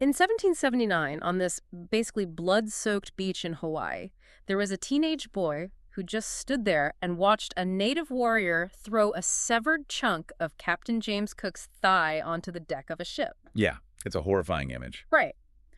In 1779, on this basically blood-soaked beach in Hawaii, there was a teenage boy who just stood there and watched a native warrior throw a severed chunk of Captain James Cook's thigh onto the deck of a ship. Yeah, it's a horrifying image. Right.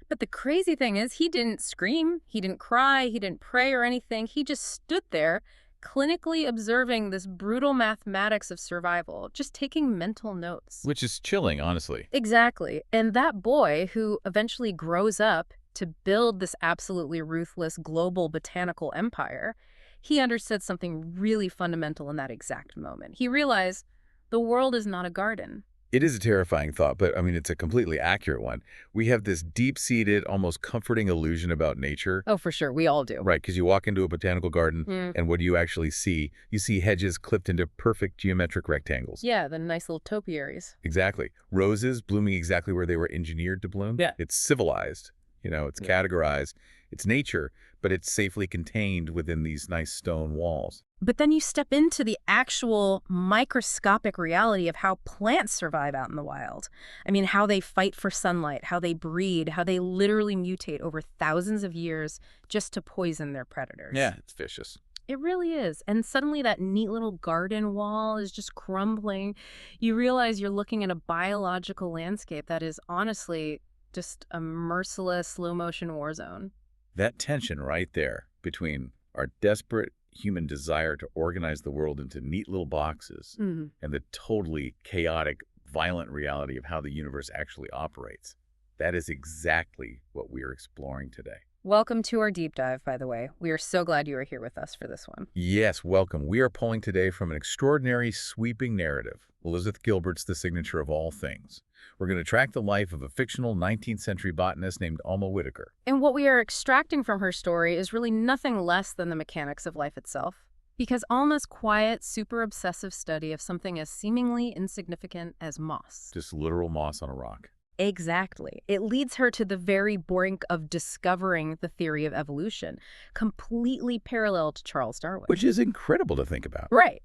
But the crazy thing is he didn't scream, he didn't cry, he didn't pray or anything. He just stood there clinically observing this brutal mathematics of survival, just taking mental notes. Which is chilling, honestly. Exactly. And that boy, who eventually grows up to build this absolutely ruthless global botanical empire, he understood something really fundamental in that exact moment. He realized the world is not a garden. It is a terrifying thought, but I mean, it's a completely accurate one. We have this deep-seated, almost comforting illusion about nature. Oh, for sure. We all do. Right, because you walk into a botanical garden, and what do you actually see? You see hedges clipped into perfect geometric rectangles. Yeah, the nice little topiaries. Exactly. Roses blooming exactly where they were engineered to bloom. Yeah. It's civilized, it's categorized, it's nature, but it's safely contained within these nice stone walls. But then you step into the actual microscopic reality of how plants survive out in the wild. I mean, how they fight for sunlight, how they breed, how they literally mutate over thousands of years just to poison their predators. Yeah, it's vicious. It really is. And suddenly that neat little garden wall is just crumbling. You realize you're looking at a biological landscape that is honestly just a merciless slow-motion war zone. That tension right there between our desperate human desire to organize the world into neat little boxes and the totally chaotic, violent reality of how the universe actually operates. That is exactly what we are exploring today. Welcome to our deep dive, by the way. We are so glad you are here with us for this one. Yes, welcome. We are pulling today from an extraordinary, sweeping narrative, Elizabeth Gilbert's The Signature of All Things. We're going to track the life of a fictional 19th century botanist named Alma Whittaker. And what we are extracting from her story is really nothing less than the mechanics of life itself. Because Alma's quiet, super obsessive study of something as seemingly insignificant as moss. Just literal moss on a rock. Exactly. It leads her to the very brink of discovering the theory of evolution, completely parallel to Charles Darwin. Which is incredible to think about. Right.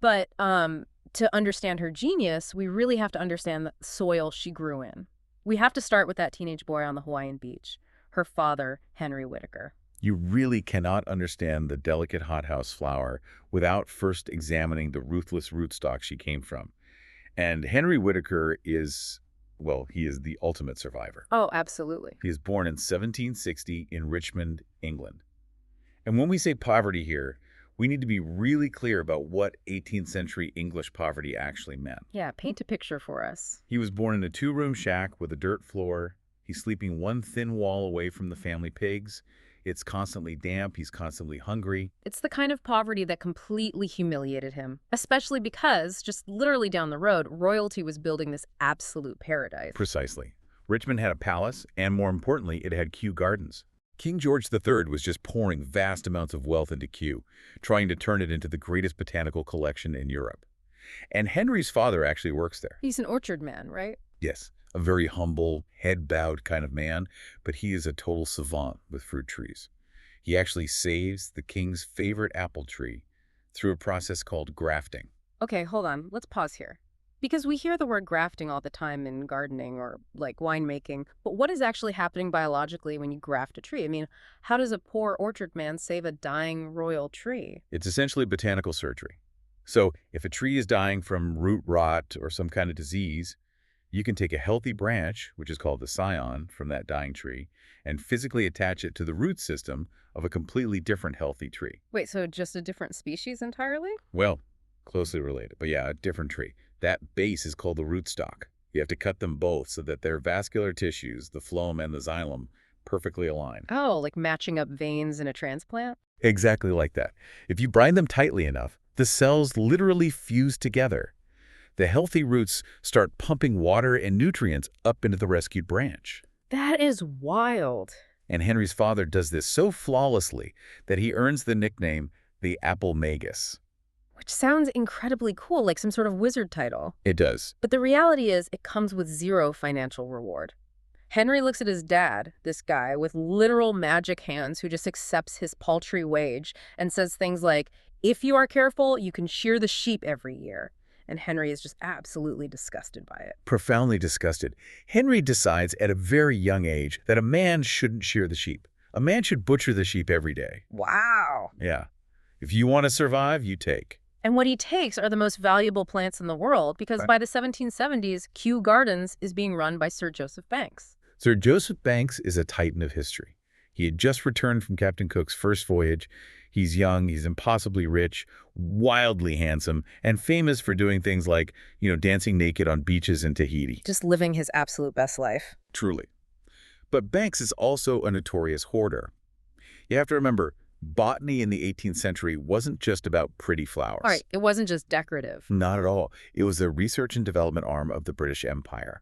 But to understand her genius, we really have to understand the soil she grew in. We have to start with that teenage boy on the Hawaiian beach, her father, Henry Whittaker. You really cannot understand the delicate hothouse flower without first examining the ruthless rootstock she came from. And Henry Whittaker is, well, he is the ultimate survivor. Oh, absolutely. He is born in 1760 in Richmond, England. And when we say poverty here, we need to be really clear about what 18th century English poverty actually meant. Yeah, paint a picture for us. He was born in a two-room shack with a dirt floor. He's sleeping one thin wall away from the family pigs. It's constantly damp. He's constantly hungry. It's the kind of poverty that completely humiliated him, especially because, just literally down the road, royalty was building this absolute paradise. Precisely. Richmond had a palace, and more importantly, it had Kew Gardens. King George III was just pouring vast amounts of wealth into Kew, trying to turn it into the greatest botanical collection in Europe. And Henry's father actually works there. He's an orchard man, right? Yes, a very humble, head-bowed kind of man, but he is a total savant with fruit trees. He actually saves the king's favorite apple tree through a process called grafting. Okay, hold on. Let's pause here. Because we hear the word grafting all the time in gardening or like winemaking, but what is actually happening biologically when you graft a tree? I mean, how does a poor orchard man save a dying royal tree? It's essentially botanical surgery. So if a tree is dying from root rot or some kind of disease, you can take a healthy branch, which is called the scion, from that dying tree, and physically attach it to the root system of a completely different healthy tree. Wait, so just a different species entirely? Well, closely related, but yeah, a different tree. That base is called the rootstock. You have to cut them both so that their vascular tissues, the phloem and the xylem, perfectly align. Oh, like matching up veins in a transplant? Exactly like that. If you brine them tightly enough, the cells literally fuse together. The healthy roots start pumping water and nutrients up into the rescued branch. That is wild. And Henry's father does this so flawlessly that he earns the nickname the Apple Magus. Which sounds incredibly cool, like some sort of wizard title. It does. But the reality is it comes with zero financial reward. Henry looks at his dad, this guy with literal magic hands who just accepts his paltry wage and says things like, if you are careful, you can shear the sheep every year. and Henry is just absolutely disgusted by it. Profoundly disgusted, Henry decides at a very young age that a man shouldn't shear the sheep. A man should butcher the sheep every day. Wow. Yeah. If you want to survive, you take. And what he takes are the most valuable plants in the world because by the 1770s, Kew Gardens is being run by Sir Joseph Banks. Sir Joseph Banks is a titan of history. He had just returned from Captain Cook's first voyage. He's young, he's impossibly rich, wildly handsome, and famous for doing things like, dancing naked on beaches in Tahiti. Just living his absolute best life. Truly. But Banks is also a notorious hoarder. You have to remember, botany in the 18th century wasn't just about pretty flowers. All right, it wasn't just decorative. Not at all. It was the research and development arm of the British Empire.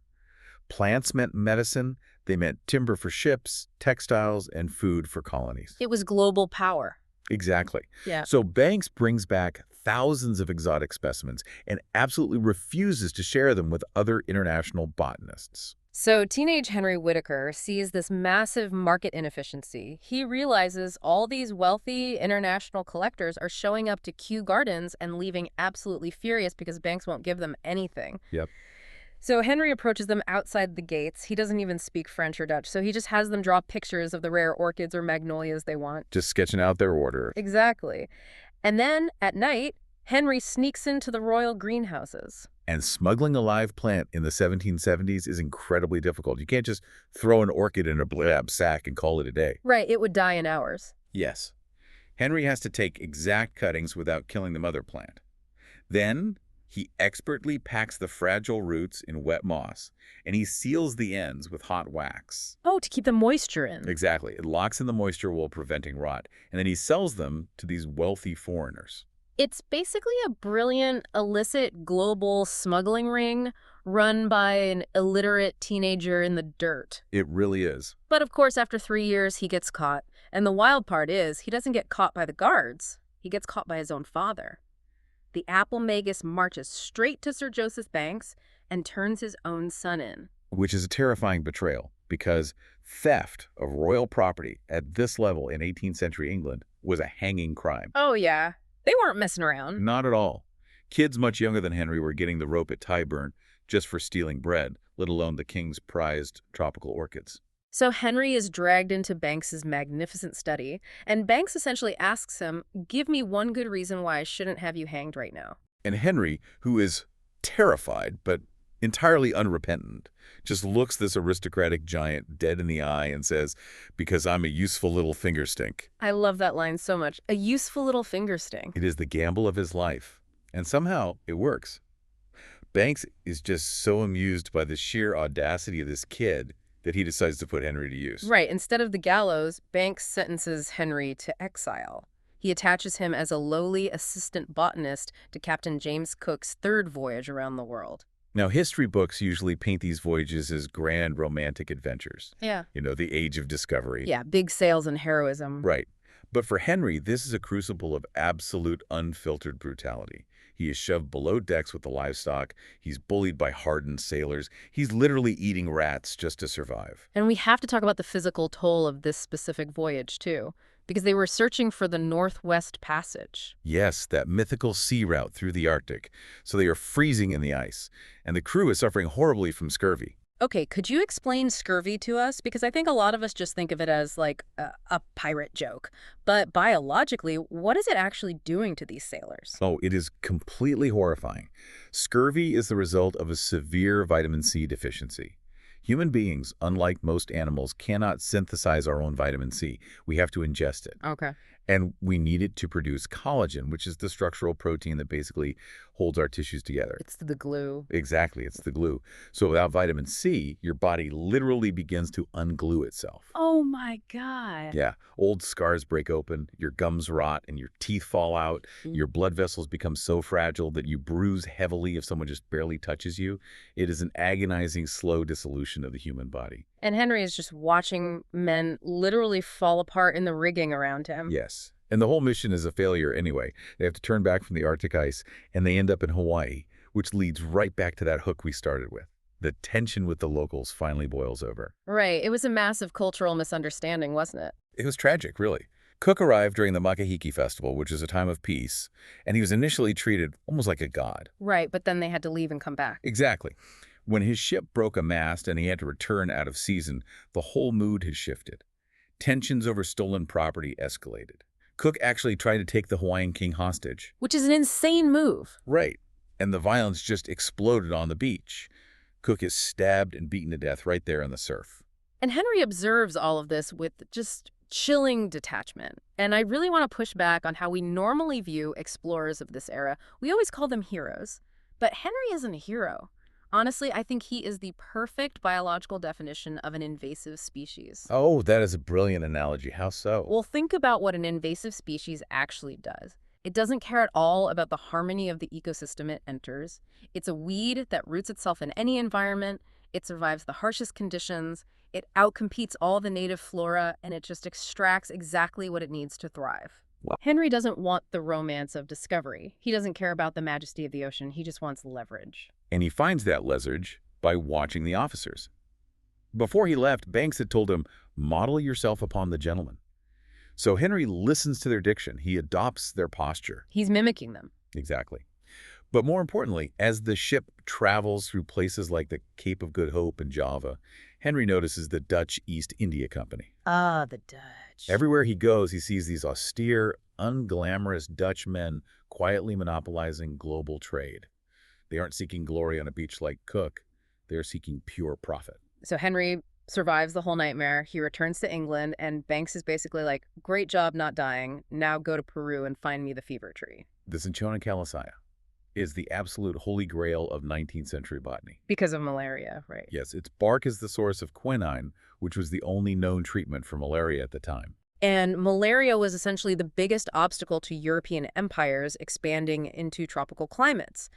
Plants meant medicine, they meant timber for ships, textiles, and food for colonies. It was global power. Exactly. Yeah. So Banks brings back thousands of exotic specimens and absolutely refuses to share them with other international botanists. So teenage Henry Whittaker sees this massive market inefficiency. He realizes all these wealthy international collectors are showing up to Kew Gardens and leaving absolutely furious because Banks won't give them anything. Yep. So Henry approaches them outside the gates. He doesn't even speak French or Dutch, so he just has them draw pictures of the rare orchids or magnolias they want. Just sketching out their order. Exactly. And then, at night, Henry sneaks into the royal greenhouses. And smuggling a live plant in the 1770s is incredibly difficult. You can't just throw an orchid in a blab sack and call it a day. Right, it would die in hours. Yes. Henry has to take exact cuttings without killing the mother plant. Then he expertly packs the fragile roots in wet moss, and he seals the ends with hot wax. Oh, to keep the moisture in. Exactly. It locks in the moisture while preventing rot, and then he sells them to these wealthy foreigners. It's basically a brilliant, illicit global smuggling ring run by an illiterate teenager in the dirt. It really is. But of course, after 3 years, he gets caught. And the wild part is, he doesn't get caught by the guards. He gets caught by his own father. The apple magus marches straight to Sir Joseph Banks and turns his own son in. Which is a terrifying betrayal, because theft of royal property at this level in 18th century England was a hanging crime. Oh, yeah. They weren't messing around. Not at all. Kids much younger than Henry were getting the rope at Tyburn just for stealing bread, let alone the king's prized tropical orchids. So Henry is dragged into Banks's magnificent study, and Banks essentially asks him, give me one good reason why I shouldn't have you hanged right now. And Henry, who is terrified but entirely unrepentant, just looks this aristocratic giant dead in the eye and says, because I'm a useful little finger stink. I love that line so much. A useful little finger sting. It is the gamble of his life. And somehow it works. Banks is just so amused by the sheer audacity of this kid that he decides to put Henry to use. Right. Instead of the gallows, Banks sentences Henry to exile. He attaches him as a lowly assistant botanist to Captain James Cook's third voyage around the world. Now, history books usually paint these voyages as grand romantic adventures. Yeah. The age of discovery. Yeah, big sails and heroism. Right. But for Henry, this is a crucible of absolute unfiltered brutality. He is shoved below decks with the livestock. He's bullied by hardened sailors. He's literally eating rats just to survive. And we have to talk about the physical toll of this specific voyage, too, because they were searching for the Northwest Passage. Yes, that mythical sea route through the Arctic. So they are freezing in the ice, and the crew is suffering horribly from scurvy. Okay, could you explain scurvy to us? Because I think a lot of us just think of it as like a pirate joke. But biologically, what is it actually doing to these sailors? Oh, it is completely horrifying. Scurvy is the result of a severe vitamin C deficiency. Human beings, unlike most animals, cannot synthesize our own vitamin C. We have to ingest it. Okay. And we need it to produce collagen, which is the structural protein that basically holds our tissues together. It's the glue. Exactly, it's the glue. So without vitamin C, your body literally begins to unglue itself. Oh my God. Yeah, old scars break open, your gums rot, and your teeth fall out. Your blood vessels become so fragile that you bruise heavily if someone just barely touches you. It is an agonizing, slow dissolution of the human body. And Henry is just watching men literally fall apart in the rigging around him. Yes. And the whole mission is a failure anyway. They have to turn back from the Arctic ice, and they end up in Hawaii, which leads right back to that hook we started with. The tension with the locals finally boils over. Right. It was a massive cultural misunderstanding, wasn't it? It was tragic, really. Cook arrived during the Makahiki Festival, which is a time of peace, and he was initially treated almost like a god. Right, but then they had to leave and come back. Exactly. When his ship broke a mast and he had to return out of season, the whole mood had shifted. Tensions over stolen property escalated. Cook actually tried to take the Hawaiian king hostage. Which is an insane move. Right. And the violence just exploded on the beach. Cook is stabbed and beaten to death right there in the surf. And Henry observes all of this with just chilling detachment. And I really want to push back on how we normally view explorers of this era. We always call them heroes. But Henry isn't a hero. Honestly, I think he is the perfect biological definition of an invasive species. Oh, that is a brilliant analogy. How so? Well, think about what an invasive species actually does. It doesn't care at all about the harmony of the ecosystem it enters. It's a weed that roots itself in any environment. It survives the harshest conditions. It outcompetes all the native flora, and it just extracts exactly what it needs to thrive. Wow. Henry doesn't want the romance of discovery. He doesn't care about the majesty of the ocean. He just wants leverage. And he finds that leverage by watching the officers. Before he left, Banks had told him, "Model yourself upon the gentleman." So Henry listens to their diction. He adopts their posture. He's mimicking them. Exactly. But more importantly, as the ship travels through places like the Cape of Good Hope and Java, Henry notices the Dutch East India Company. Ah, the Dutch. Everywhere he goes, he sees these austere, unglamorous Dutch men quietly monopolizing global trade. They aren't seeking glory on a beach like Cook. They're seeking pure profit. So Henry survives the whole nightmare. He returns to England, and Banks is basically like, great job not dying. Now go to Peru and find me the fever tree. The Cinchona calisaya is the absolute holy grail of 19th century botany. Because of malaria, right? Yes, its bark is the source of quinine, which was the only known treatment for malaria at the time. And malaria was essentially the biggest obstacle to European empires expanding into tropical climates.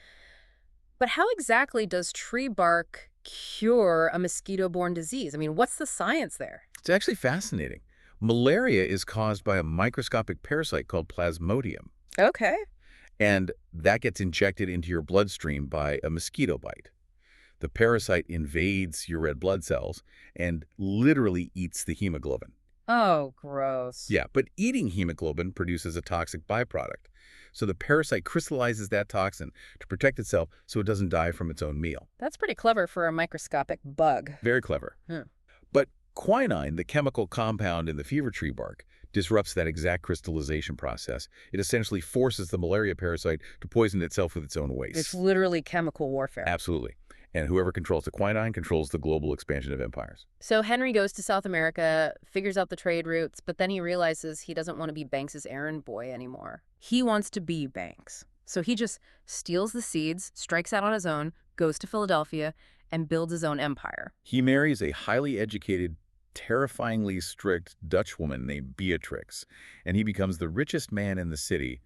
But how exactly does tree bark cure a mosquito-borne disease? I mean, what's the science there? It's actually fascinating. Malaria is caused by a microscopic parasite called Plasmodium. Okay. And that gets injected into your bloodstream by a mosquito bite. The parasite invades your red blood cells and literally eats the hemoglobin. Oh, gross. Yeah, but eating hemoglobin produces a toxic byproduct. So the parasite crystallizes that toxin to protect itself so it doesn't die from its own meal. That's pretty clever for a microscopic bug. Very clever. But quinine, the chemical compound in the fever tree bark, disrupts that exact crystallization process. It essentially forces the malaria parasite to poison itself with its own waste. It's literally chemical warfare. Absolutely. And whoever controls the quinine controls the global expansion of empires. So Henry goes to South America, figures out the trade routes, but then he realizes he doesn't want to be Banks's errand boy anymore. He wants to be Banks. So he just steals the seeds, strikes out on his own, goes to Philadelphia, and builds his own empire. He marries a highly educated, terrifyingly strict Dutch woman named Beatrix, and he becomes the richest man in the city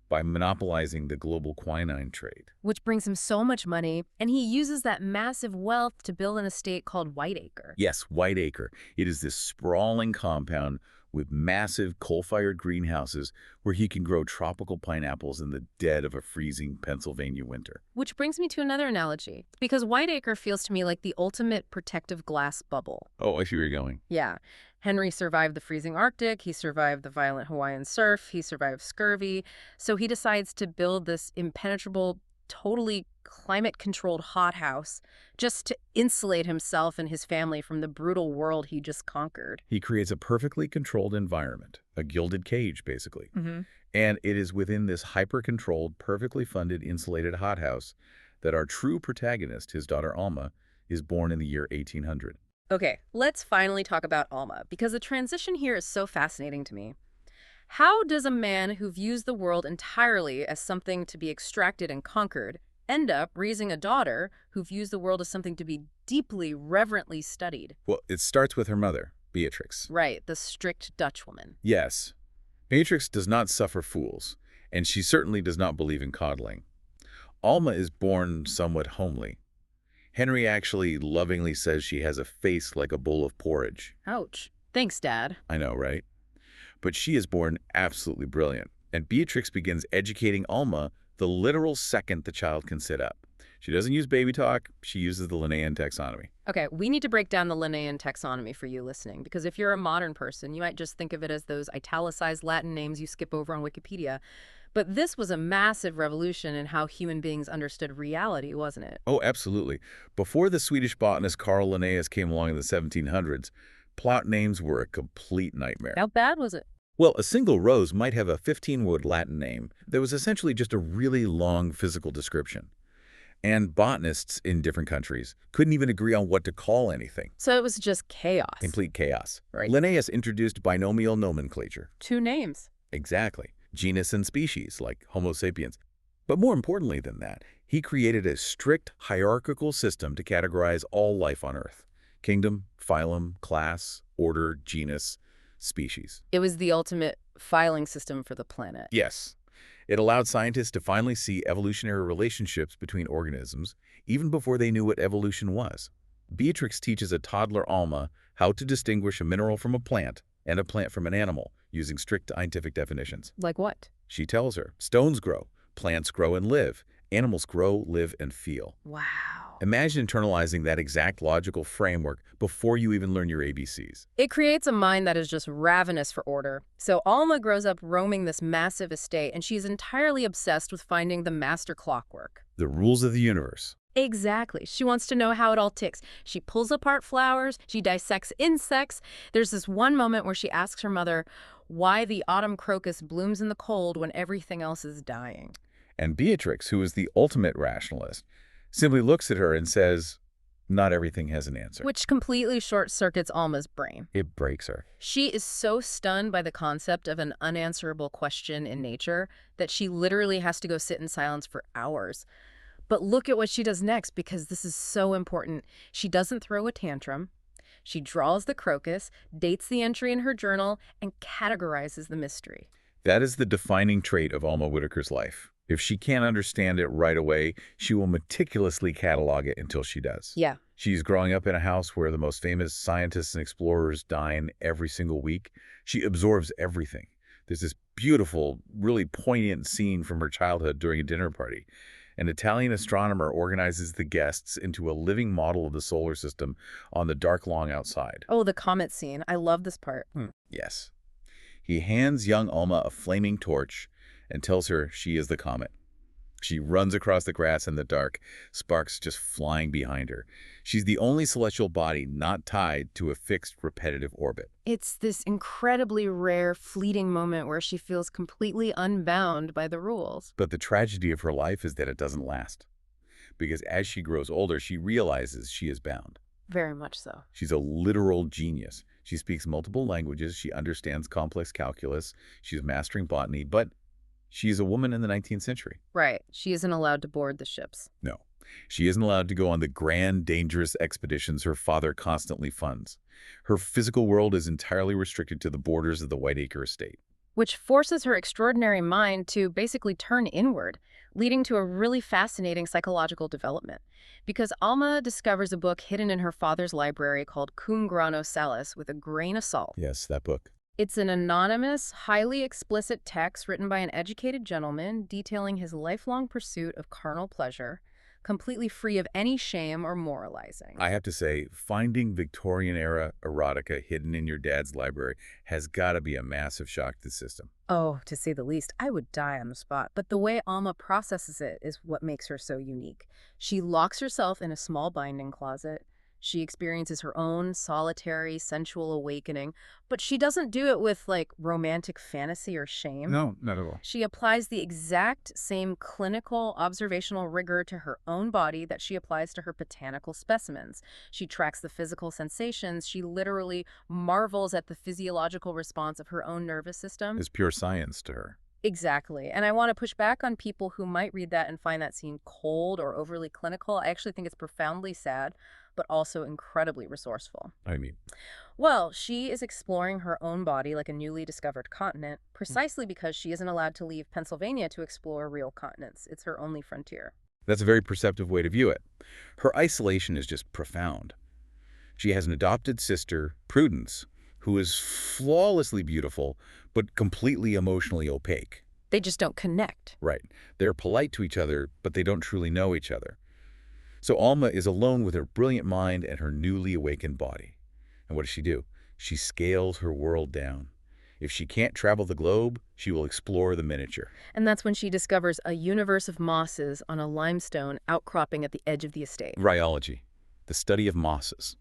by monopolizing the global quinine trade. Which brings him so much money, and he uses that massive wealth to build an estate called Whittaker. Yes, Whittaker. It is this sprawling compound with massive coal-fired greenhouses where he can grow tropical pineapples in the dead of a freezing Pennsylvania winter. Which brings me to another analogy, because Whittaker feels to me like the ultimate protective glass bubble. Oh, I see where you're going. Yeah. Henry survived the freezing Arctic, he survived the violent Hawaiian surf, he survived scurvy, so he decides to build this impenetrable, totally climate-controlled hothouse just to insulate himself and his family from the brutal world he just conquered. He creates a perfectly controlled environment, a gilded cage, basically. And it is within this hyper-controlled, perfectly funded, insulated hothouse that our true protagonist, his daughter Alma, is born in the year 1800. Okay, let's finally talk about Alma, because the transition here is so fascinating to me. How does a man who views the world entirely as something to be extracted and conquered end up raising a daughter who views the world as something to be deeply, reverently studied? Well, it starts with her mother, Beatrix. Right, the strict Dutch woman. Yes. Beatrix does not suffer fools, and she certainly does not believe in coddling. Alma is born somewhat homely. Henry actually lovingly says she has a face like a bowl of porridge. Ouch. Thanks, Dad. I know, right? But she is born absolutely brilliant, and Beatrix begins educating Alma the literal second the child can sit up. She doesn't use baby talk. She uses the Linnaean taxonomy. Okay, we need to break down the Linnaean taxonomy for you listening, because if you're a modern person, you might just think of it as those italicized Latin names you skip over on Wikipedia. But this was a massive revolution in how human beings understood reality, wasn't it? Oh, absolutely. Before the Swedish botanist Carl Linnaeus came along in the 1700s, plot names were a complete nightmare. How bad was it? Well, a single rose might have a 15-word Latin name that was essentially just a really long physical description. And botanists in different countries couldn't even agree on what to call anything. So it was just chaos. Complete chaos. Right. Linnaeus introduced binomial nomenclature. 2 names. Exactly. Genus and species, like Homo sapiens. But more importantly than that, he created a strict hierarchical system to categorize all life on Earth. Kingdom, phylum, class, order, genus, species. It was the ultimate filing system for the planet. Yes. It allowed scientists to finally see evolutionary relationships between organisms, even before they knew what evolution was. Beatrix teaches a toddler Alma how to distinguish a mineral from a plant and a plant from an animal using strict scientific definitions. Like what? She tells her, stones grow, plants grow and live, animals grow, live, and feel. Wow. Imagine internalizing that exact logical framework before you even learn your ABCs. It creates a mind that is just ravenous for order. So Alma grows up roaming this massive estate, and she's entirely obsessed with finding the master clockwork. The rules of the universe. Exactly. She wants to know how it all ticks. She pulls apart flowers. She dissects insects. There's this one moment where she asks her mother why the autumn crocus blooms in the cold when everything else is dying. And Beatrix, who is the ultimate rationalist, simply looks at her and says, not everything has an answer. Which completely short-circuits Alma's brain. It breaks her. She is so stunned by the concept of an unanswerable question in nature that she literally has to go sit in silence for hours. But look at what she does next, because this is so important. She doesn't throw a tantrum. She draws the crocus, dates the entry in her journal, and categorizes the mystery. That is the defining trait of Alma Whittaker's life. If she can't understand it right away, she will meticulously catalog it until she does. Yeah. She's growing up in a house where the most famous scientists and explorers dine every single week. She absorbs everything. There's this beautiful, really poignant scene from her childhood during a dinner party. An Italian astronomer organizes the guests into a living model of the solar system on the dark lawn outside. Oh, the comet scene. I love this part. Yes. He hands young Alma a flaming torch and tells her she is the comet. She runs across the grass in the dark, sparks just flying behind her. She's the only celestial body not tied to a fixed, repetitive orbit. It's this incredibly rare, fleeting moment where she feels completely unbound by the rules. But the tragedy of her life is that it doesn't last. Because as she grows older, she realizes she is bound. Very much so. She's a literal genius. She speaks multiple languages. She understands complex calculus. She's mastering botany, but she's a woman in the 19th century. Right. She isn't allowed to board the ships. No. She isn't allowed to go on the grand, dangerous expeditions her father constantly funds. Her physical world is entirely restricted to the borders of the Whittaker estate. Which forces her extraordinary mind to basically turn inward, leading to a really fascinating psychological development. Because Alma discovers a book hidden in her father's library called Cum Grano Salis with a grain of salt. Yes, that book. It's an anonymous, highly explicit text written by an educated gentleman detailing his lifelong pursuit of carnal pleasure, completely free of any shame or moralizing. I have to say, finding Victorian-era erotica hidden in your dad's library has got to be a massive shock to the system. Oh, to say the least, I would die on the spot. But the way Alma processes it is what makes her so unique. She locks herself in a small binding closet. She experiences her own solitary, sensual awakening, but she doesn't do it with, like, romantic fantasy or shame. No, not at all. She applies the exact same clinical, observational rigor to her own body that she applies to her botanical specimens. She tracks the physical sensations. She literally marvels at the physiological response of her own nervous system. It's pure science to her. Exactly. And I want to push back on people who might read that and find that scene cold or overly clinical. I actually think it's profoundly sad, but also incredibly resourceful. I mean, Well, she is exploring her own body like a newly discovered continent, precisely because she isn't allowed to leave Pennsylvania to explore real continents. It's her only frontier. that's a very perceptive way to view it. Her isolation is just profound. She has an adopted sister, Prudence, who is flawlessly beautiful, but completely emotionally opaque. They just don't connect. Right. They're polite to each other, but they don't truly know each other. So Alma is alone with her brilliant mind and her newly awakened body. And what does she do? She scales her world down. If she can't travel the globe, she will explore the miniature. And that's when she discovers a universe of mosses on a limestone outcropping at the edge of the estate. Rhyology, the study of mosses.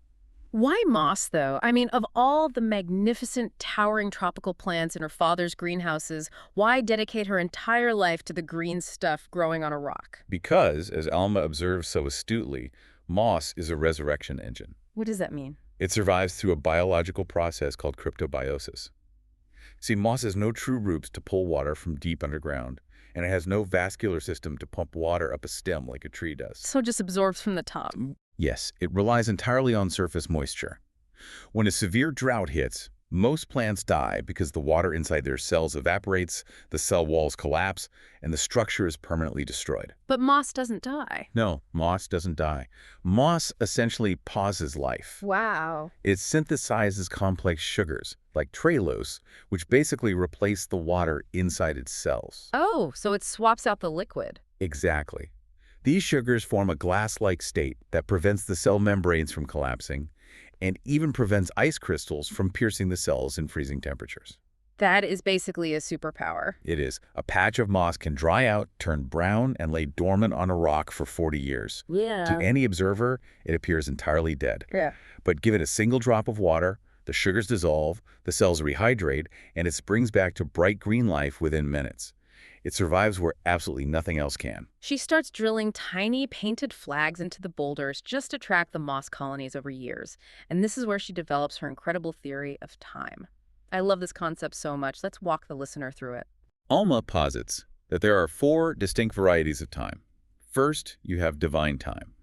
Why moss, though? I mean, of all the magnificent, towering tropical plants in her father's greenhouses, why dedicate her entire life to the green stuff growing on a rock? Because, as Alma observes so astutely, moss is a resurrection engine. What does that mean? It survives through a biological process called cryptobiosis. See, moss has no true roots to pull water from deep underground, and it has no vascular system to pump water up a stem like a tree does. So it just absorbs from the top. Yes, it relies entirely on surface moisture. When a severe drought hits, most plants die because the water inside their cells evaporates, the cell walls collapse, and the structure is permanently destroyed. But moss doesn't die. No, moss doesn't die. Moss essentially pauses life. Wow. It synthesizes complex sugars, like trehalose, which basically replace the water inside its cells. Oh, so it swaps out the liquid. Exactly. These sugars form a glass-like state that prevents the cell membranes from collapsing and even prevents ice crystals from piercing the cells in freezing temperatures. That is basically a superpower. It is. A patch of moss can dry out, turn brown, and lay dormant on a rock for 40 years. Yeah. To any observer, it appears entirely dead. Yeah. But give it a single drop of water, the sugars dissolve, the cells rehydrate, and it springs back to bright green life within minutes. It survives where absolutely nothing else can. She starts drilling tiny painted flags into the boulders just to track the moss colonies over years. And this is where she develops her incredible theory of time. I love this concept so much. Let's walk the listener through it. Alma posits that there are 4 distinct varieties of time. First, you have divine time,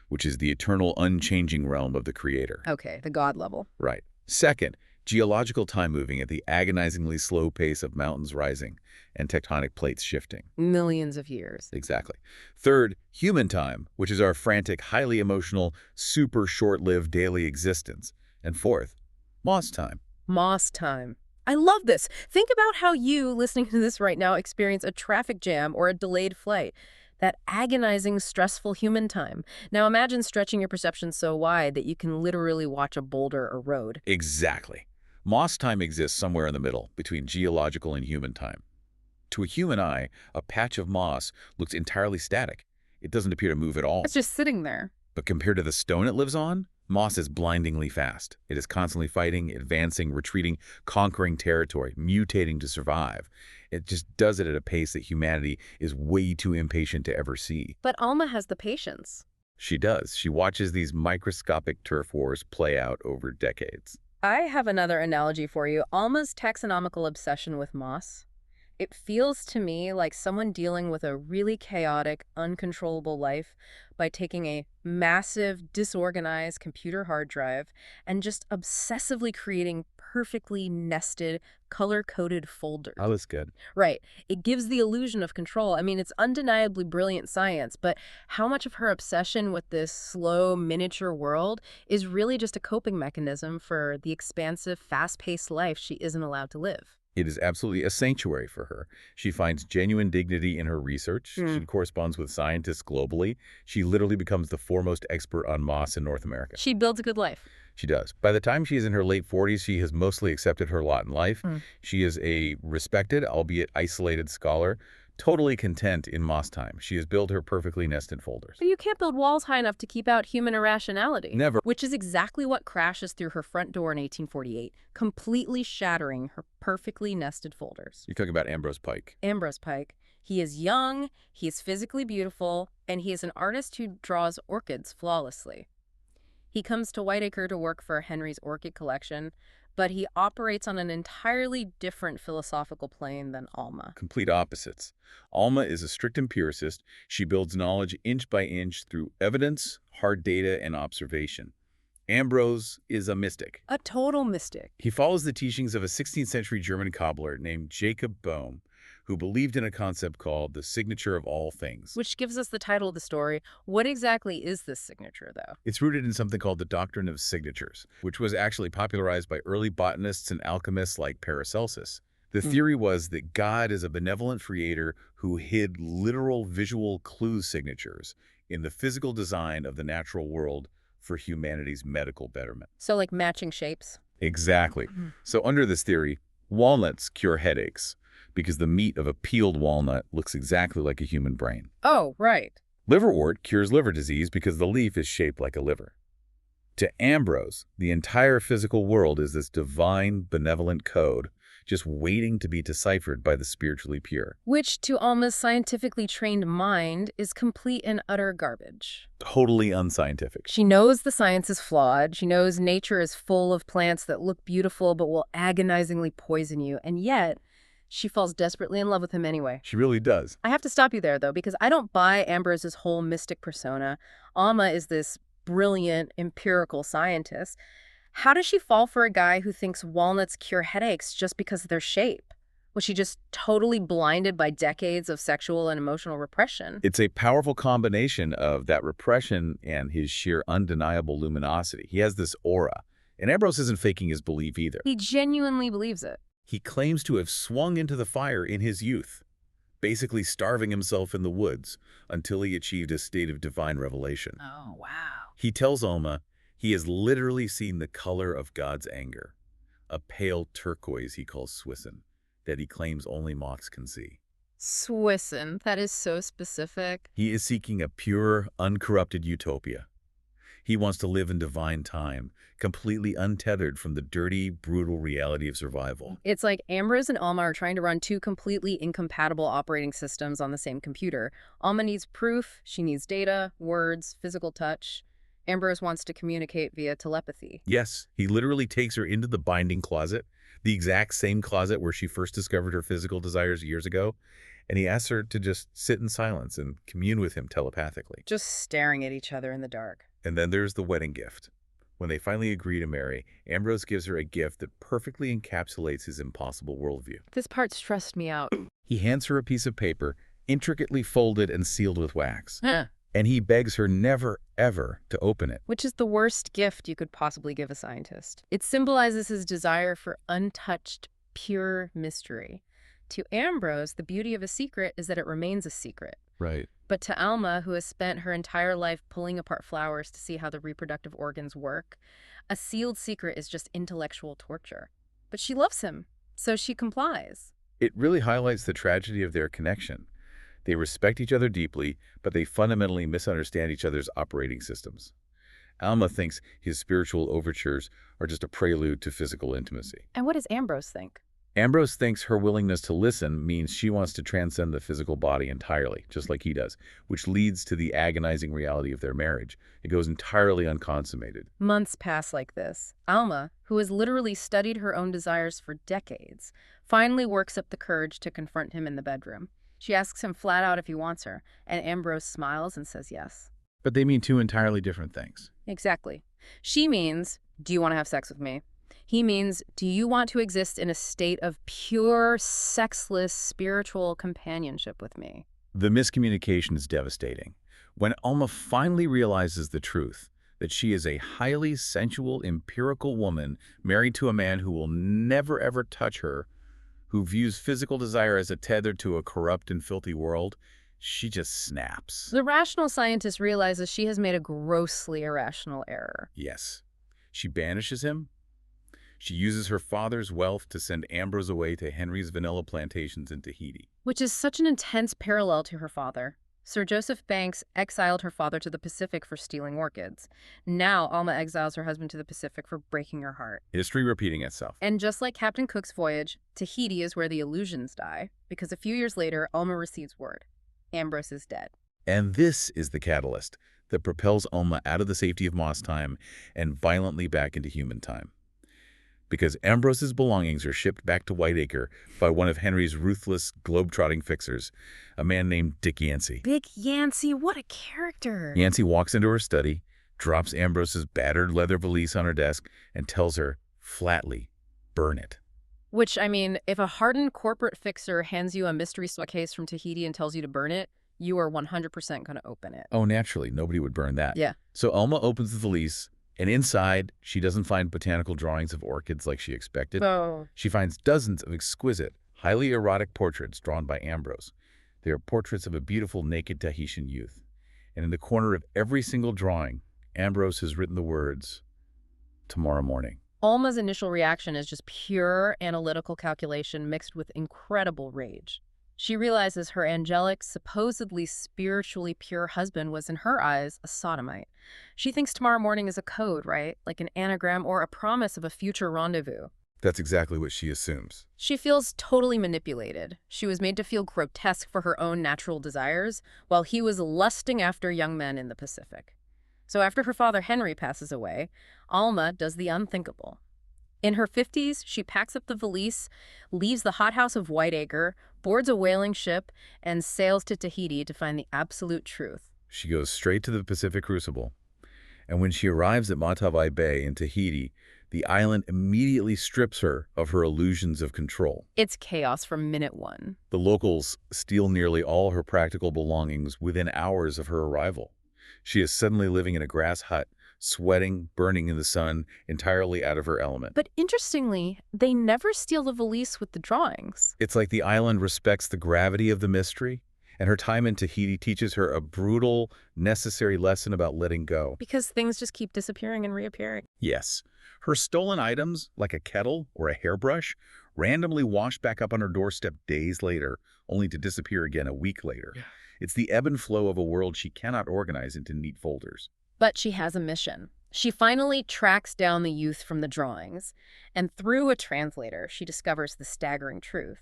which is the eternal, unchanging realm of the Creator. Okay, the God level. Right. Second, geological time moving at the agonizingly slow pace of mountains rising and tectonic plates shifting. Millions of years. Exactly. Third, human time, which is our frantic, highly emotional, super short-lived daily existence. And fourth, moss time. Moss time. I love this. Think about how you, listening to this right now, experience a traffic jam or a delayed flight. That agonizing, stressful human time. Now imagine stretching your perception so wide that you can literally watch a boulder or road. Exactly. Moss time exists somewhere in the middle, between geological and human time. To a human eye, a patch of moss looks entirely static. It doesn't appear to move at all. It's just sitting there. But compared to the stone it lives on, moss is blindingly fast. It is constantly fighting, advancing, retreating, conquering territory, mutating to survive. It just does it at a pace that humanity is way too impatient to ever see. But Alma has the patience. She does. She watches these microscopic turf wars play out over decades. I have another analogy for you. Alma's taxonomical obsession with moss. It feels to me like someone dealing with a really chaotic, uncontrollable life by taking a massive, disorganized computer hard drive and just obsessively creating perfectly nested, color-coded folders. Oh, that's good. Right. It gives the illusion of control. I mean, it's undeniably brilliant science, but how much of her obsession with this slow, miniature world is really just a coping mechanism for the expansive, fast-paced life she isn't allowed to live? It is absolutely a sanctuary for her. She finds genuine dignity in her research. She corresponds with scientists globally. She literally becomes the foremost expert on moss in North America. She builds a good life. She does. By the time she is in her late 40s, she has mostly accepted her lot in life. She is a respected, albeit isolated scholar, totally content in moss time. She has built her perfectly nested folders. But you can't build walls high enough to keep out human irrationality. Never. Which is exactly what crashes through her front door in 1848, completely shattering her perfectly nested folders. You're talking about Ambrose Pike. Ambrose Pike. He is young, he is physically beautiful, and he is an artist who draws orchids flawlessly. He comes to Whittaker to work for Henry's orchid collection, but he operates on an entirely different philosophical plane than Alma. Complete opposites. Alma is a strict empiricist. She builds knowledge inch by inch through evidence, hard data, and observation. Ambrose is a mystic. A total mystic. He follows the teachings of a 16th century German cobbler named Jacob Boehme, who believed in a concept called the signature of all things. Which gives us the title of the story. What exactly is this signature, though? It's rooted in something called the doctrine of signatures, which was actually popularized by early botanists and alchemists like Paracelsus. The theory was that God is a benevolent creator who hid literal visual clue signatures in the physical design of the natural world for humanity's medical betterment. So like matching shapes. Exactly. So under this theory, walnuts cure headaches because the meat of a peeled walnut looks exactly like a human brain. Oh, right. Liverwort cures liver disease because the leaf is shaped like a liver. To Ambrose, the entire physical world is this divine, benevolent code just waiting to be deciphered by the spiritually pure. Which, to Alma's scientifically trained mind, is complete and utter garbage. Totally unscientific. She knows the science is flawed. She knows nature is full of plants that look beautiful but will agonizingly poison you. And yet, she falls desperately in love with him anyway. She really does. I have to stop you there, though, because I don't buy Ambrose's whole mystic persona. Alma is this brilliant, empirical scientist. How does she fall for a guy who thinks walnuts cure headaches just because of their shape? Was she just totally blinded by decades of sexual and emotional repression? It's a powerful combination of that repression and his sheer undeniable luminosity. He has this aura, and Ambrose isn't faking his belief either. He genuinely believes it. He claims to have swung into the fire in his youth, basically starving himself in the woods until he achieved a state of divine revelation. Oh, wow. He tells Alma he has literally seen the color of God's anger, a pale turquoise he calls Swisson, that he claims only moths can see. Swisson, that is so specific. He is seeking a pure, uncorrupted utopia. He wants to live in divine time, completely untethered from the dirty, brutal reality of survival. It's like Ambrose and Alma are trying to run two completely incompatible operating systems on the same computer. Alma needs proof, she needs data, words, physical touch. Ambrose wants to communicate via telepathy. Yes, he literally takes her into the binding closet, the exact same closet where she first discovered her physical desires years ago, and he asks her to just sit in silence and commune with him telepathically. Just staring at each other in the dark. And then there's the wedding gift. When they finally agree to marry, Ambrose gives her a gift that perfectly encapsulates his impossible worldview. This part stressed me out. He hands her a piece of paper, intricately folded and sealed with wax. And he begs her never, ever to open it. Which is the worst gift you could possibly give a scientist. It symbolizes his desire for untouched, pure mystery. To Ambrose, the beauty of a secret is that it remains a secret. Right. But to Alma, who has spent her entire life pulling apart flowers to see how the reproductive organs work, a sealed secret is just intellectual torture. But she loves him, so she complies. It really highlights the tragedy of their connection. They respect each other deeply, but they fundamentally misunderstand each other's operating systems. Alma thinks his spiritual overtures are just a prelude to physical intimacy. And what does Ambrose think? Ambrose thinks her willingness to listen means she wants to transcend the physical body entirely, just like he does, which leads to the agonizing reality of their marriage. It goes entirely unconsummated. Months pass like this. Alma, who has literally studied her own desires for decades, finally works up the courage to confront him in the bedroom. She asks him flat out if he wants her, and Ambrose smiles and says yes. But they mean two entirely different things. Exactly. She means, do you want to have sex with me? He means, do you want to exist in a state of pure, sexless, spiritual companionship with me? The miscommunication is devastating. When Alma finally realizes the truth, that she is a highly sensual, empirical woman married to a man who will never ever touch her, who views physical desire as a tether to a corrupt and filthy world, she just snaps. The rational scientist realizes she has made a grossly irrational error. Yes. She banishes him. She uses her father's wealth to send Ambrose away to Henry's vanilla plantations in Tahiti. Which is such an intense parallel to her father. Sir Joseph Banks exiled her father to the Pacific for stealing orchids. Now Alma exiles her husband to the Pacific for breaking her heart. History repeating itself. And just like Captain Cook's voyage, Tahiti is where the illusions die, because a few years later, Alma receives word. Ambrose is dead. And this is the catalyst that propels Alma out of the safety of Moss time and violently back into human time. Because Ambrose's belongings are shipped back to Whittaker by one of Henry's ruthless, globe-trotting fixers, a man named Dick Yancey. Big Yancey, what a character. Yancey walks into her study, drops Ambrose's battered leather valise on her desk, and tells her, flatly, burn it. Which, I mean, if a hardened corporate fixer hands you a mystery suitcase from Tahiti and tells you to burn it, you are 100% going to open it. Oh, naturally, nobody would burn that. Yeah. So Alma opens the valise, and inside, she doesn't find botanical drawings of orchids like she expected. Oh. She finds dozens of exquisite, highly erotic portraits drawn by Ambrose. They are portraits of a beautiful naked Tahitian youth. And in the corner of every single drawing, Ambrose has written the words, "Tomorrow morning." Alma's initial reaction is just pure analytical calculation mixed with incredible rage. She realizes her angelic, supposedly spiritually pure husband was, in her eyes, a sodomite. She thinks tomorrow morning is a code, right? Like an anagram or a promise of a future rendezvous. That's exactly what she assumes. She feels totally manipulated. She was made to feel grotesque for her own natural desires, while he was lusting after young men in the Pacific. So after her father Henry passes away, Alma does the unthinkable. In her 50s, she packs up the valise, leaves the hothouse of Whittaker, boards a whaling ship, and sails to Tahiti to find the absolute truth. She goes straight to the Pacific Crucible. And when she arrives at Matavai Bay in Tahiti, the island immediately strips her of her illusions of control. It's chaos from minute one. The locals steal nearly all her practical belongings within hours of her arrival. She is suddenly living in a grass hut, sweating, burning in the sun, entirely out of her element. But interestingly, they never steal the valise with the drawings. It's like the island respects the gravity of the mystery, and her time in Tahiti teaches her a brutal, necessary lesson about letting go. Because things just keep disappearing and reappearing. Yes. Her stolen items, like a kettle or a hairbrush, randomly wash back up on her doorstep days later, only to disappear again a week later. Yeah. It's the ebb and flow of a world she cannot organize into neat folders. But she has a mission. She finally tracks down the youth from the drawings, and through a translator, she discovers the staggering truth.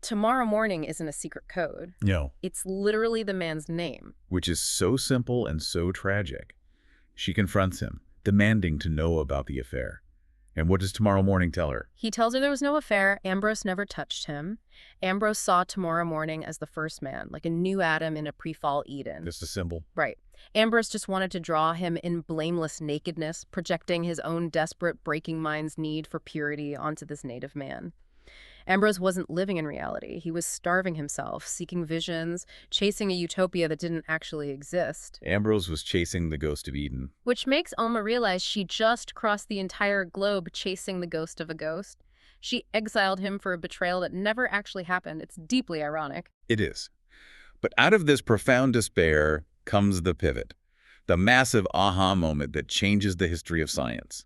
Tomorrow morning isn't a secret code. No. It's literally the man's name. Which is so simple and so tragic. She confronts him, demanding to know about the affair. And what does tomorrow morning tell her? He tells her there was no affair. Ambrose never touched him. Ambrose saw tomorrow morning as the first man, like a new Adam in a pre-fall Eden. Just a symbol. Right. Ambrose just wanted to draw him in blameless nakedness, projecting his own desperate, breaking mind's need for purity onto this native man. Ambrose wasn't living in reality. He was starving himself, seeking visions, chasing a utopia that didn't actually exist. Ambrose was chasing the ghost of Eden. Which makes Alma realize she just crossed the entire globe chasing the ghost of a ghost. She exiled him for a betrayal that never actually happened. It's deeply ironic. It is. But out of this profound despair comes the pivot, the massive aha moment that changes the history of science.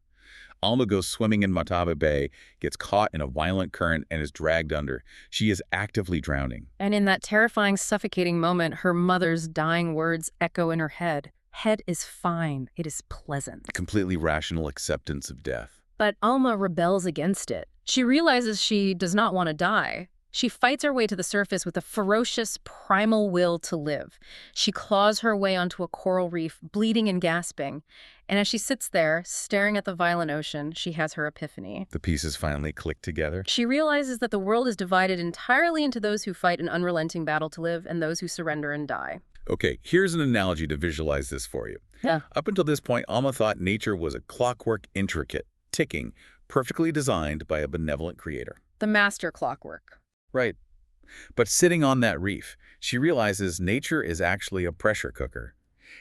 Alma goes swimming in Matavai Bay, gets caught in a violent current, and is dragged under. She is actively drowning. And in that terrifying, suffocating moment, her mother's dying words echo in her head. Head is fine. It is pleasant. Completely rational acceptance of death. But Alma rebels against it. She realizes she does not want to die. She fights her way to the surface with a ferocious, primal will to live. She claws her way onto a coral reef, bleeding and gasping. And as she sits there, staring at the violent ocean, she has her epiphany. The pieces finally click together. She realizes that the world is divided entirely into those who fight an unrelenting battle to live and those who surrender and die. Okay, here's an analogy to visualize this for you. Yeah. Up until this point, Alma thought nature was a clockwork, intricate, ticking, perfectly designed by a benevolent creator. The master clockwork. Right. But sitting on that reef, she realizes nature is actually a pressure cooker.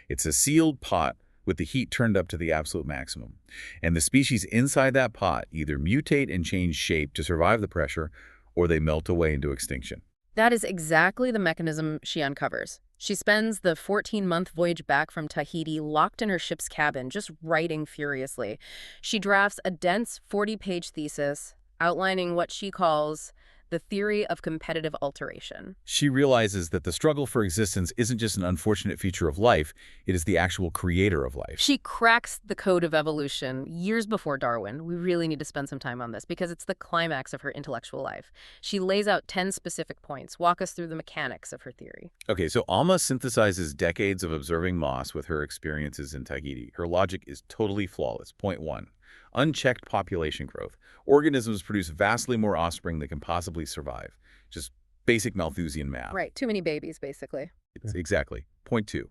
It's a sealed pot with the heat turned up to the absolute maximum. And the species inside that pot either mutate and change shape to survive the pressure, or they melt away into extinction. That is exactly the mechanism she uncovers. She spends the 14-month voyage back from Tahiti locked in her ship's cabin, just writing furiously. She drafts a dense 40-page thesis outlining what she calls the theory of competitive alteration. She realizes that the struggle for existence isn't just an unfortunate feature of life, it is the actual creator of life. She cracks the code of evolution years before Darwin. We really need to spend some time on this because it's the climax of her intellectual life. She lays out 10 specific points, walk us through the mechanics of her theory. Okay, so Alma synthesizes decades of observing moss with her experiences in Tahiti. Her logic is totally flawless. Point 1. Unchecked population growth. Organisms produce vastly more offspring than can possibly survive. Just basic Malthusian math. Right, too many babies, basically. Exactly. Point 2.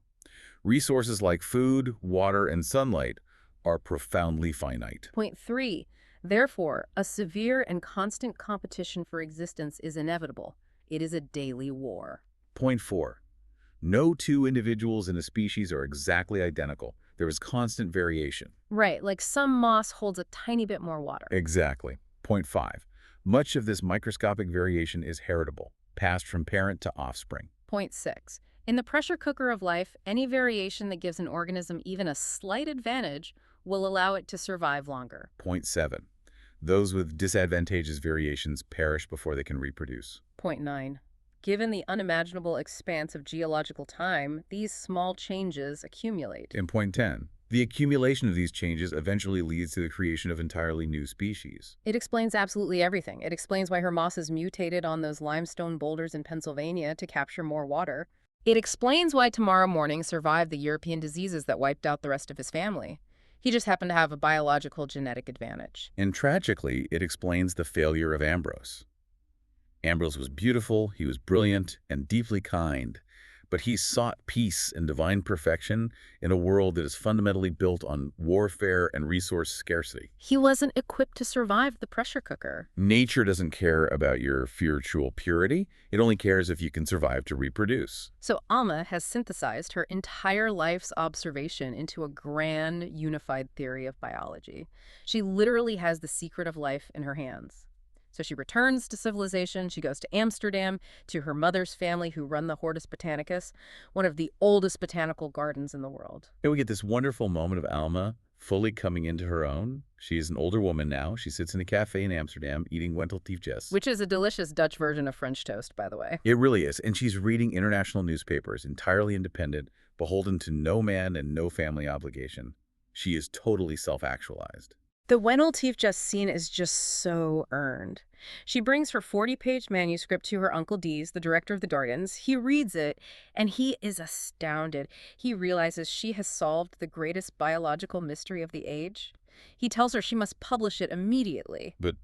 Resources like food, water, and sunlight are profoundly finite. Point 3. Therefore, a severe and constant competition for existence is inevitable. It is a daily war. Point 4. No two individuals in a species are exactly identical. There is constant variation. Right, like some moss holds a tiny bit more water. Exactly. Point 5. Much of this microscopic variation is heritable, passed from parent to offspring. Point 6. In the pressure cooker of life, any variation that gives an organism even a slight advantage will allow it to survive longer. Point 7. Those with disadvantageous variations perish before they can reproduce. Point 9. Given the unimaginable expanse of geological time, these small changes accumulate. In point 10, the accumulation of these changes eventually leads to the creation of entirely new species. It explains absolutely everything. It explains why her mosses mutated on those limestone boulders in Pennsylvania to capture more water. It explains why Tomorrow Morning survived the European diseases that wiped out the rest of his family. He just happened to have a biological genetic advantage. And tragically, it explains the failure of Ambrose. Ambrose was beautiful, he was brilliant, and deeply kind, but he sought peace and divine perfection in a world that is fundamentally built on warfare and resource scarcity. He wasn't equipped to survive the pressure cooker. Nature doesn't care about your spiritual purity. It only cares if you can survive to reproduce. So Alma has synthesized her entire life's observation into a grand, unified theory of biology. She literally has the secret of life in her hands. So she returns to civilization. She goes to Amsterdam, to her mother's family who run the Hortus Botanicus, one of the oldest botanical gardens in the world. And we get this wonderful moment of Alma fully coming into her own. She is an older woman now. She sits in a cafe in Amsterdam eating wenteltiefjes. Which is a delicious Dutch version of French toast, by the way. It really is. And she's reading international newspapers, entirely independent, beholden to no man and no family obligation. She is totally self-actualized. The wenteltiefjes scene is just so earned. She brings her 40-page manuscript to her Uncle Dees, the director of the gardens. He reads it, and he is astounded. He realizes she has solved the greatest biological mystery of the age. He tells her she must publish it immediately. But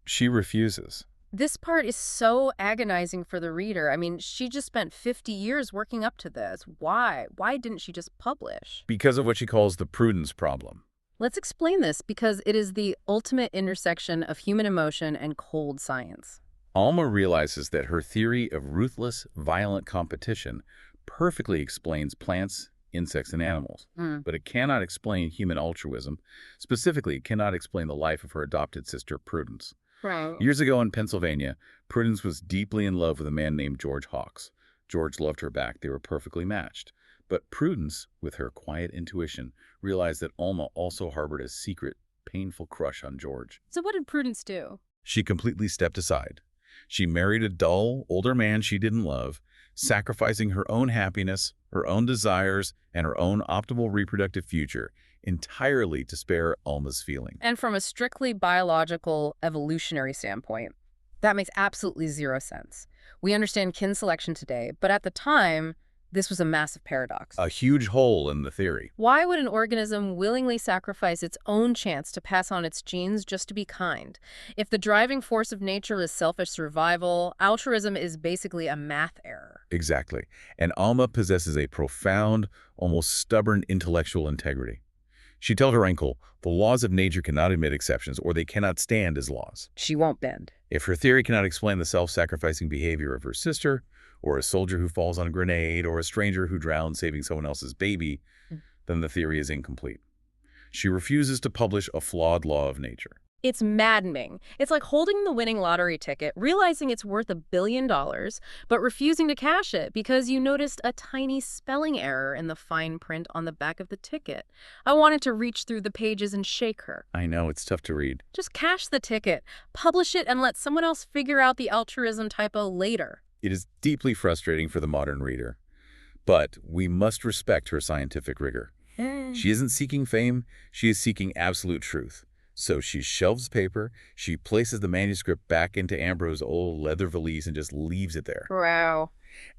she refuses. This part is so agonizing for the reader. I mean, she just spent 50 years working up to this. Why? Why didn't she just publish? Because of what she calls the prudence problem. Let's explain this because it is the ultimate intersection of human emotion and cold science. Alma realizes that her theory of ruthless, violent competition perfectly explains plants, insects, and animals. But it cannot explain human altruism. Specifically, it cannot explain the life of her adopted sister, Prudence. Right. Years ago in Pennsylvania, Prudence was deeply in love with a man named George Hawks. George loved her back. They were perfectly matched. But Prudence, with her quiet intuition, realized that Alma also harbored a secret, painful crush on George. So what did Prudence do? She completely stepped aside. She married a dull, older man she didn't love, sacrificing her own happiness, her own desires, and her own optimal reproductive future entirely to spare Alma's feelings. And from a strictly biological, evolutionary standpoint, that makes absolutely zero sense. We understand kin selection today, but at the time, this was a massive paradox. A huge hole in the theory. Why would an organism willingly sacrifice its own chance to pass on its genes just to be kind? If the driving force of nature is selfish survival, altruism is basically a math error. Exactly. And Alma possesses a profound, almost stubborn intellectual integrity. She told her uncle, the laws of nature cannot admit exceptions, or they cannot stand as laws. She won't bend. If her theory cannot explain the self-sacrificing behavior of her sister, or a soldier who falls on a grenade, or a stranger who drowns saving someone else's baby, then the theory is incomplete. She refuses to publish a flawed law of nature. It's maddening. It's like holding the winning lottery ticket, realizing it's worth $1 billion, but refusing to cash it because you noticed a tiny spelling error in the fine print on the back of the ticket. I wanted to reach through the pages and shake her. I know, it's tough to read. Just cash the ticket, publish it, and let someone else figure out the altruism typo later. It is deeply frustrating for the modern reader, but we must respect her scientific rigor. She isn't seeking fame, she is seeking absolute truth. So she shelves paper, she places the manuscript back into Ambrose's old leather valise and just leaves it there. Wow.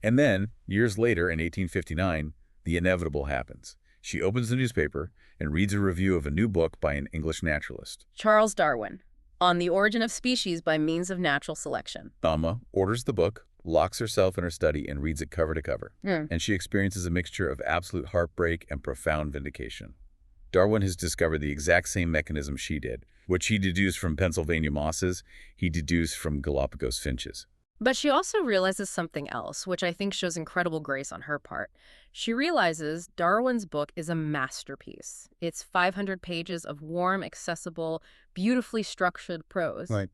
And then, years later in 1859, the inevitable happens. She opens the newspaper and reads a review of a new book by an English naturalist. Charles Darwin, On the Origin of Species by Means of Natural Selection. Alma orders the book, locks herself in her study, and reads it cover to cover. And she experiences a mixture of absolute heartbreak and profound vindication. Darwin has discovered the exact same mechanism she did. What she deduced from Pennsylvania mosses, he deduced from Galapagos finches. But she also realizes something else, which I think shows incredible grace on her part. She realizes Darwin's book is a masterpiece. It's 500 pages of warm, accessible, beautifully structured prose. Right.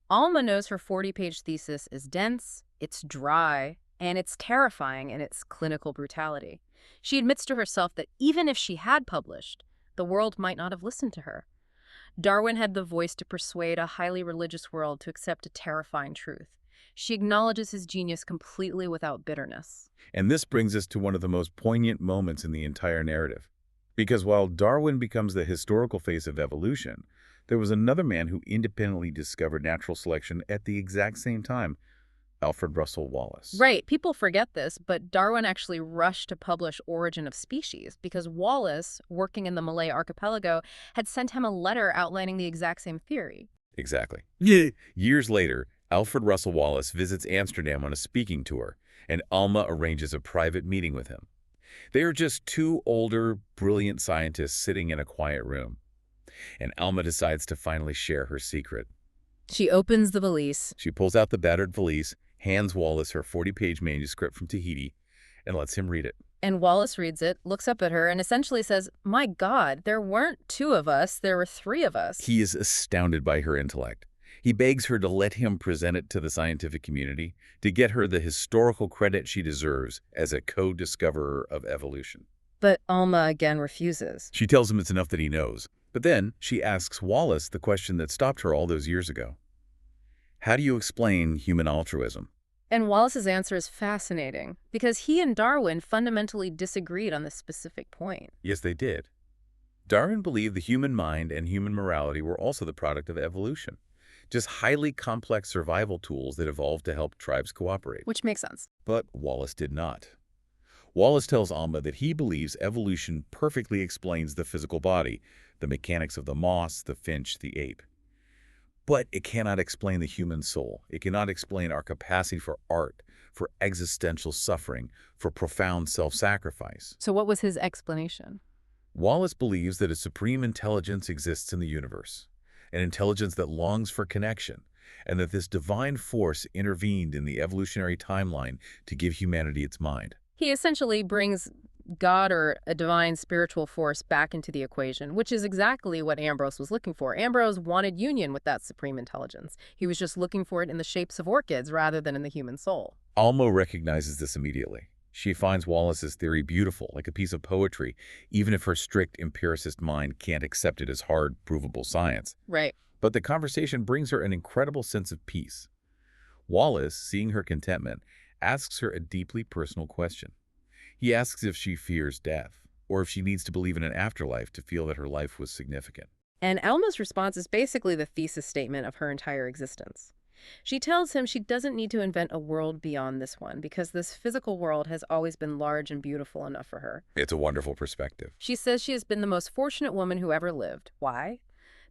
Alma knows her 40-page thesis is dense, it's dry, And it's terrifying in its clinical brutality. She admits to herself that even if she had published, the world might not have listened to her. Darwin had the voice to persuade a highly religious world to accept a terrifying truth. She acknowledges his genius completely without bitterness. And this brings us to one of the most poignant moments in the entire narrative. Because while Darwin becomes the historical face of evolution, there was another man who independently discovered natural selection at the exact same time, Alfred Russel Wallace. Right, people forget this, but Darwin actually rushed to publish Origin of Species because Wallace, working in the Malay archipelago, had sent him a letter outlining the exact same theory. Exactly. Yeah. Years later, Alfred Russel Wallace visits Amsterdam on a speaking tour, and Alma arranges a private meeting with him. They are just two older, brilliant scientists sitting in a quiet room, and Alma decides to finally share her secret. She opens the valise. She pulls out the battered valise, hands Wallace her 40-page manuscript from Tahiti, and lets him read it. And Wallace reads it, looks up at her, and essentially says, "My God, there weren't two of us, there were three of us." He is astounded by her intellect. He begs her to let him present it to the scientific community, to get her the historical credit she deserves as a co-discoverer of evolution. But Alma again refuses. She tells him it's enough that he knows. But then she asks Wallace the question that stopped her all those years ago. How do you explain human altruism? And Wallace's answer is fascinating, because he and Darwin fundamentally disagreed on this specific point. Yes, they did. Darwin believed the human mind and human morality were also the product of evolution, just highly complex survival tools that evolved to help tribes cooperate. Which makes sense. But Wallace did not. Wallace tells Alma that he believes evolution perfectly explains the physical body, the mechanics of the moss, the finch, the ape. But it cannot explain the human soul. It cannot explain our capacity for art, for existential suffering, for profound self-sacrifice. So what was his explanation? Wallace believes that a supreme intelligence exists in the universe, an intelligence that longs for connection, and that this divine force intervened in the evolutionary timeline to give humanity its mind. He essentially brings God or a divine spiritual force back into the equation, which is exactly what Ambrose was looking for. Ambrose wanted union with that supreme intelligence. He was just looking for it in the shapes of orchids rather than in the human soul. Alma recognizes this immediately. She finds Wallace's theory beautiful, like a piece of poetry, even if her strict empiricist mind can't accept it as hard, provable science. Right. But the conversation brings her an incredible sense of peace. Wallace, seeing her contentment, asks her a deeply personal question. He asks if she fears death, or if she needs to believe in an afterlife to feel that her life was significant. And Alma's response is basically the thesis statement of her entire existence. She tells him she doesn't need to invent a world beyond this one because this physical world has always been large and beautiful enough for her. It's a wonderful perspective. She says she has been the most fortunate woman who ever lived. Why?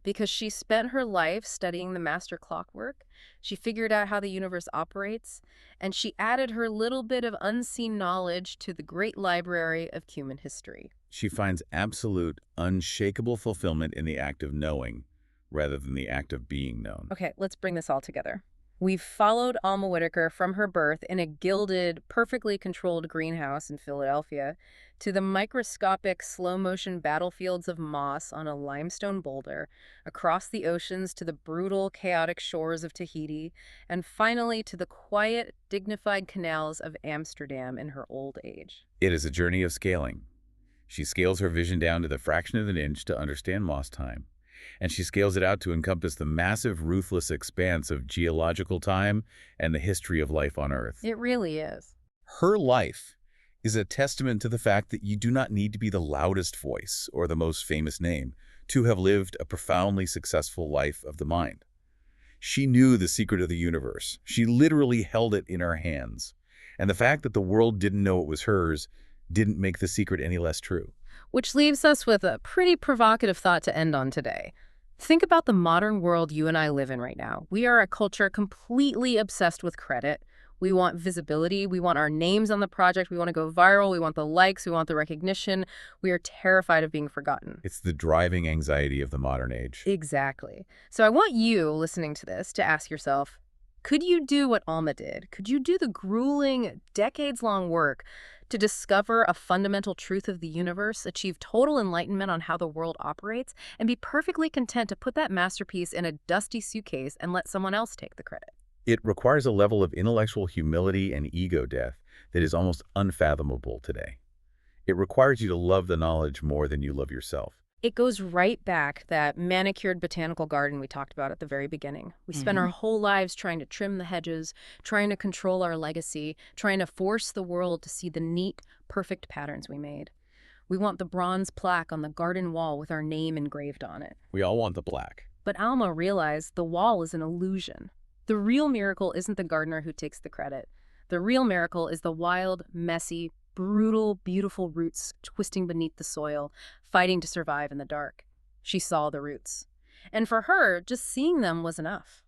Because she spent her life studying the master clockwork, she figured out how the universe operates, and she added her little bit of unseen knowledge to the great library of human history. She finds absolute, unshakable fulfillment in the act of knowing, rather than the act of being known. Okay, let's bring this all together. We've followed Alma Whittaker from her birth in a gilded, perfectly controlled greenhouse in Philadelphia to the microscopic, slow-motion battlefields of moss on a limestone boulder, across the oceans to the brutal, chaotic shores of Tahiti, and finally to the quiet, dignified canals of Amsterdam in her old age. It is a journey of scaling. She scales her vision down to the fraction of an inch to understand moss time, and she scales it out to encompass the massive, ruthless expanse of geological time and the history of life on Earth. It really is. Her life is a testament to the fact that you do not need to be the loudest voice or the most famous name to have lived a profoundly successful life of the mind. She knew the secret of the universe. She literally held it in her hands. And the fact that the world didn't know it was hers didn't make the secret any less true. Which leaves us with a pretty provocative thought to end on today. Think about the modern world you and I live in right now. We are a culture completely obsessed with credit. We want visibility. We want our names on the project. We want to go viral. We want the likes. We want the recognition. We are terrified of being forgotten. It's the driving anxiety of the modern age. Exactly. So I want you, listening to this, to ask yourself, could you do what Alma did? Could you do the grueling, decades-long work to discover a fundamental truth of the universe, achieve total enlightenment on how the world operates, and be perfectly content to put that masterpiece in a dusty suitcase and let someone else take the credit? It requires a level of intellectual humility and ego death that is almost unfathomable today. It requires you to love the knowledge more than you love yourself. It goes right back to that manicured botanical garden we talked about at the very beginning. We spend our whole lives trying to trim the hedges, trying to control our legacy, trying to force the world to see the neat, perfect patterns we made. We want the bronze plaque on the garden wall with our name engraved on it. We all want the plaque. But Alma realized the wall is an illusion. The real miracle isn't the gardener who takes the credit. The real miracle is the wild, messy, brutal, beautiful roots twisting beneath the soil, fighting to survive in the dark. She saw the roots. And for her, just seeing them was enough.